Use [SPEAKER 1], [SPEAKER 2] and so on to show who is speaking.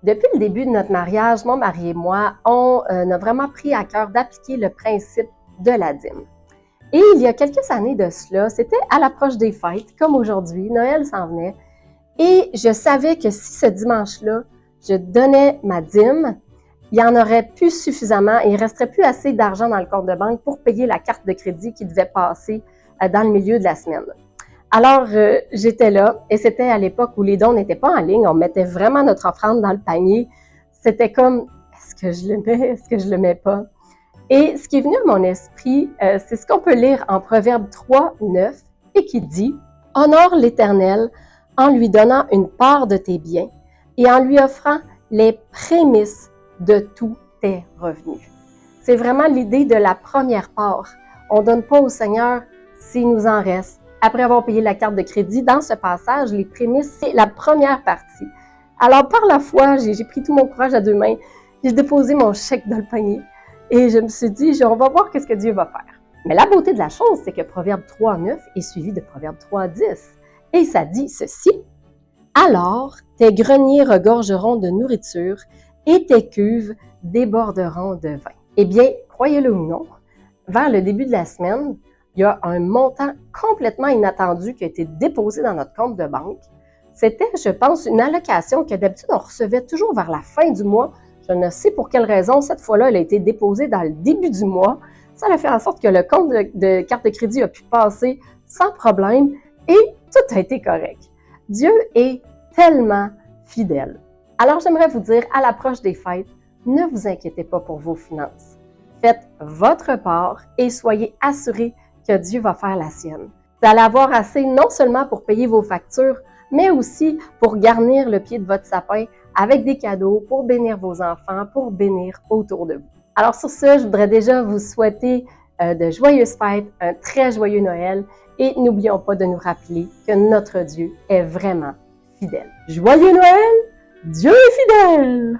[SPEAKER 1] Depuis le début de notre mariage, mon mari et moi, on a vraiment pris à cœur d'appliquer le principe de la dîme. Et il y a quelques années de cela, c'était à l'approche des fêtes, comme aujourd'hui, Noël s'en venait, et je savais que si ce dimanche-là, je donnais ma dîme, il n'y en aurait plus suffisamment et il ne resterait plus assez d'argent dans le compte de banque pour payer la carte de crédit qui devait passer dans le milieu de la semaine. Alors, j'étais là et c'était à l'époque où les dons n'étaient pas en ligne. On mettait vraiment notre offrande dans le panier. C'était comme, est-ce que je le mets, est-ce que je le mets pas? Et ce qui est venu à mon esprit, c'est ce qu'on peut lire en Proverbe 3, 9 et qui dit « Honore l'Éternel en lui donnant une part de tes biens et en lui offrant les prémices de tous tes revenus. » C'est vraiment l'idée de la première part. On ne donne pas au Seigneur s'il nous en reste. Après avoir payé la carte de crédit, dans ce passage, les prémices, c'est la première partie. Alors, par la foi, j'ai pris tout mon courage à deux mains, j'ai déposé mon chèque dans le panier et je me suis dit, on va voir qu'est-ce que Dieu va faire. Mais la beauté de la chose, c'est que Proverbe 3.9 est suivi de Proverbe 3.10 et ça dit ceci. « Alors, tes greniers regorgeront de nourriture et tes cuves déborderont de vin. » Eh bien, croyez-le ou non, vers le début de la semaine, il y a un montant complètement inattendu qui a été déposé dans notre compte de banque. C'était, je pense, une allocation que d'habitude on recevait toujours vers la fin du mois. Je ne sais pour quelle raison, cette fois-là, elle a été déposée dans le début du mois. Ça a fait en sorte que le compte de carte de crédit a pu passer sans problème et tout a été correct. Dieu est tellement fidèle. Alors, j'aimerais vous dire, à l'approche des fêtes, ne vous inquiétez pas pour vos finances. Faites votre part et soyez assurés que Dieu va faire la sienne. Vous allez avoir assez non seulement pour payer vos factures, mais aussi pour garnir le pied de votre sapin avec des cadeaux, pour bénir vos enfants, pour bénir autour de vous. Alors sur ce, je voudrais déjà vous souhaiter de joyeuses fêtes, un très joyeux Noël et n'oublions pas de nous rappeler que notre Dieu est vraiment fidèle. Joyeux Noël! Dieu est fidèle!